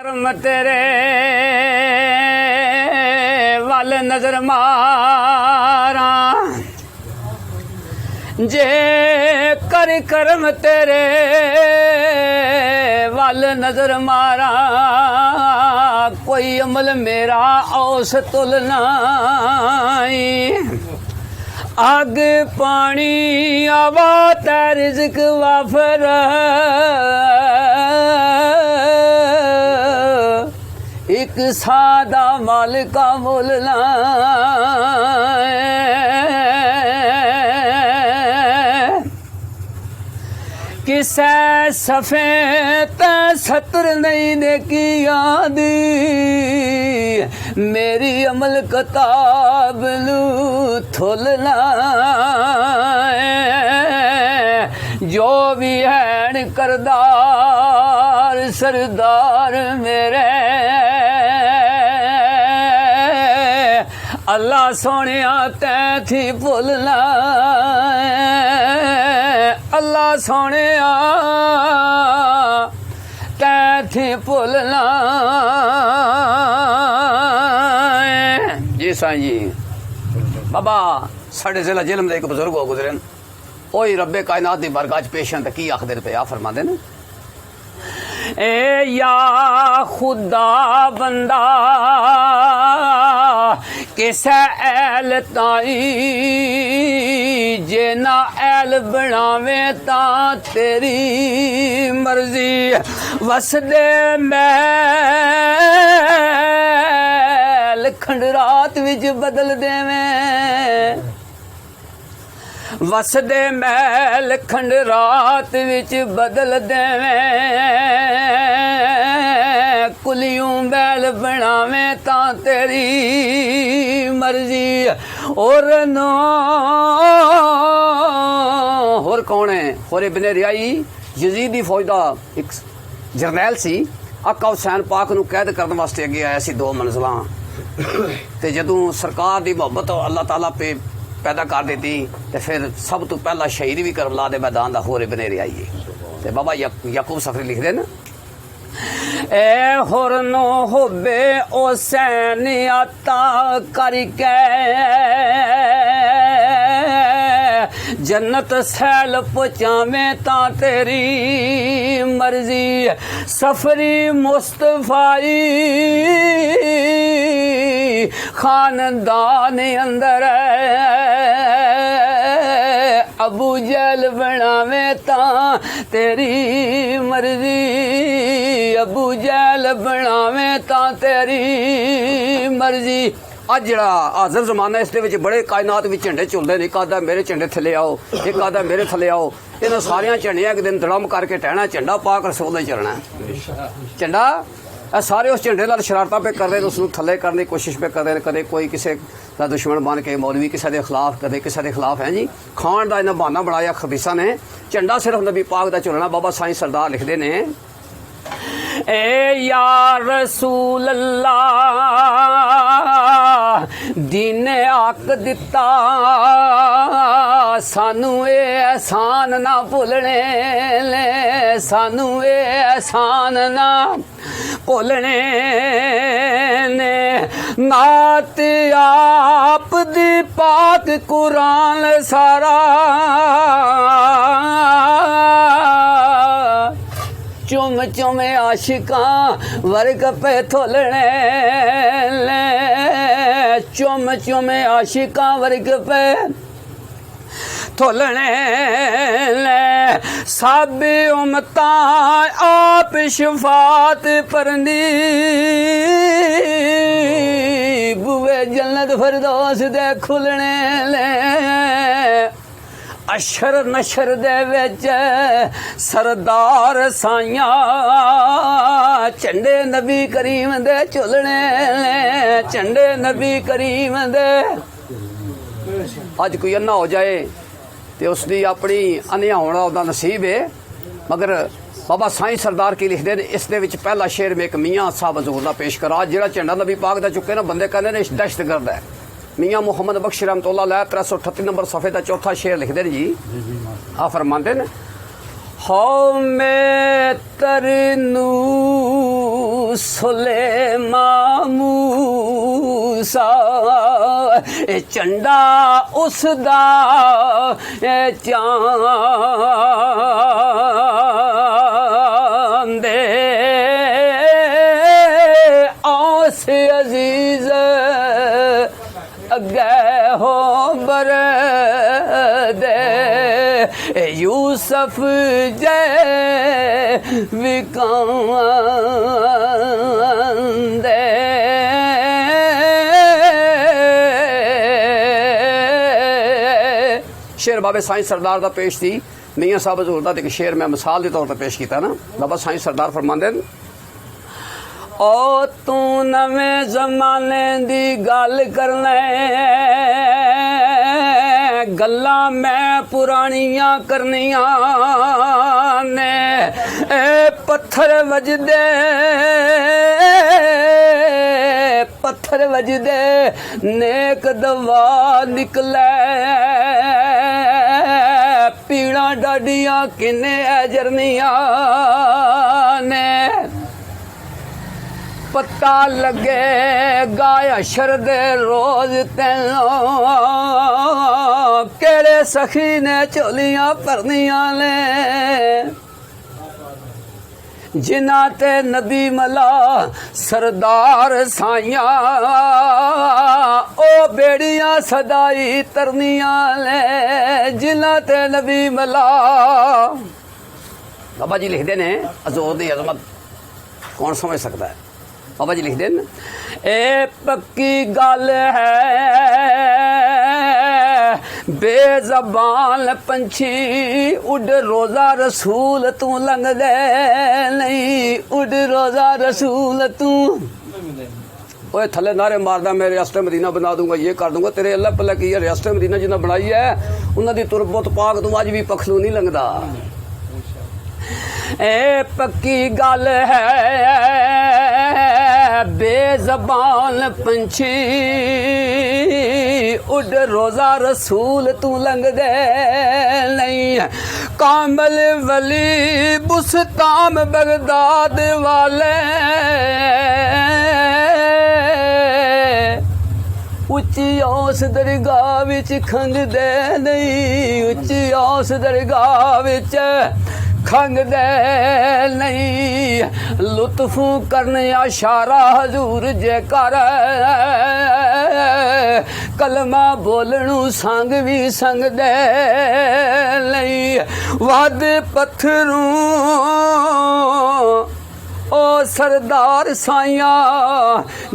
करम तेरे वल नजर मारा जे कर करम तेरे वल नजर मारा कोई अमल मेरा औस तुलनाई आग पानी आवा ते रिज़्क वाफर एक सादा माल का मोलना किसे सफ़ेद सतर नहीं देखी यादी मेरी अमल किताब लू थोलना जो भी है करदार सरदार मेरे अल्लाह सोने तै थी भुलना अल्लाह सोने तै थी भुलना। जी साईं जी बाबा साढ़े जिला जिलम के एक बुजुर्ग हो गुजरे ओही रब्बे कायनात की बारगाह च पेश हैं तो की आखदे पे आ फरमाते हैं ए या खुदा बंदा किसे ऐल ताई जे ना ऐल बनावे ता तेरी मर्जी वसदे मैल खंडरात विच बदल देवें वसदे मैल खंडरात विच बदल देवें कुलियों बैल बनावे ता तेरी मर्जी और नो होर कौन है होर इब्ने रियाई यजीद दी फौज दा एक जरनैल सी आका हुसैन पाक नूं कैद करन वास्ते अगे आया सी दो मंजिलां ते जदों सरकार दी मोहब्बत अल्लाह ताला पे पैदा कर दी तो फिर सब तो पहला शहीद भी करबला दे मैदान का होर इब्ने रियाई ते बाबा याकूब सफरी लिखते न ए होर नो होबे हुसैन आता करके जन्नत सैल पहुँचावे ता तेरी मर्जी सफरी मुस्तफाई खानदान अंदर अबू जहल बनावे ता तेरी मर्जी अबू जहल बनावे ता तेरी मर्जी। अज जड़ा हाजर जमाना इस बड़े कायनात भी झंडे चुलते हैं एक आधा मेरे झंडे थले आओ एक आधा मेरे थले आओ इन्होंने सारिया झंडिया एक दिन दड़म करके टहना झंडा पाक रसूल चलना झंडा सारे उस झंडे नाल शरारतां पे कर रहे हैं उसनूं थले करने की कोशिश पे कर रहे हैं कदे कोई किसी का दुश्मन बन के मौलवी किसी के खिलाफ कदे किसी के खिलाफ है जी खाण का इन्हें बहाना बनाया खबीसा ने झंडा सिर्फ नबी पाक का चलना। बाबा साईं सरदार लिखते हैं ए या रसूल अल्लाह दीन हक दिता सानू ए एहसान ना भुलने ले सानू ए एहसान ना भुलने ने नात आप दी पाक कुरान सारा चुम चुम आशिकां वर्ग पे थोलने ले चुम चुम आशिकां वर्ग पे थोलने ले सब उम्मता आप शफात परनी बुए जन्नत फिरदौस दे खुलने ले अशर नशर दे विच सरदार साइया झंडे नबी करीम दे झुलने ले झंडे नबी करीम दे। अज कोई अन्ना हो जाए तो उसकी अपनी अन्या होना उसका नसीब है मगर बाबा साईं सरदार की लिखते हैं इस दे विच पहला शेर में एक मियाँ साहब हजूर दा पेश करा जिहड़ा झंडा नबी पाक दा चुके ना बंदे कहते हैं दहशतगर्द है। मियाँ मुहम्मद बख्श रहमतुल्लाह अलैह 338 नंबर सफ़े का चौथा शेर लिखते हैं जी आ फरमाते हैं हो मैं तरनू सुलेमा मूसा झंडा उसदा चांदे आस अजीज अगे हो बरदे यूसुफ जय विकांदे शेर बाबे साईं सरदार दा पेश थी मियाँ साहब हजूर दा एक शेर मैं मिसाल के तौर पर पेश किया ना। बाबा साईं सरदार फरमांदे ओ तू नवें जमाने दी गल करना गल्ला मैं पुरानियां करनियां ने पत्थर वजदे नेक दवा निकले पीड़ा डाडियां किन्ने अजरनियां ने पता लगे गाया शरदे रोज तेनों केड़े सखी ने चोलियां भरनियां ने जिन्ना ते नबी मला सरदार साइया ओ बेड़ियां सदाई तरनियां ने जिन्ना ते नबी मला। बाबा जी लिखते ने हजूर दी अजमत कौन समझ सकता है। बाबा जी लिख देन ए पक्की गल है बेजबान पंछी उड़ रोजा रसूल तू लंघ दे नहीं उड़ रोजा रसूल तू ओए थले नारे मारदा मैं रियासत मदीना बना दूंगा ये कर दूंगा तेरे अल्लाह पल्ला की रियासत मदीना जिन्हें बनाई है उन्होंने दी तुरबत पाक तू अज भी पखलू नहीं लंघदा। ए पक्की गल है बेजबान पंछी उड़ रोजा रसूल तू लंघ दे नहीं कामल वली बुस्ताम बगदाद वाले उच्ची औस दरगाह विच खंग दे नहीं उच्ची औस दरगाह विच खंग दे नहीं लुत्फू करने इशारा हजूर जे कर कलमा बोलनू संग भी संग दे नहीं वद पत्थरू ओ सरदार साइया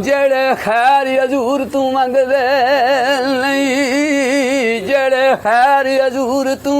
जेड़े खैर हजूर तू मंगदे नहीं जेड़े खैर हजूर तू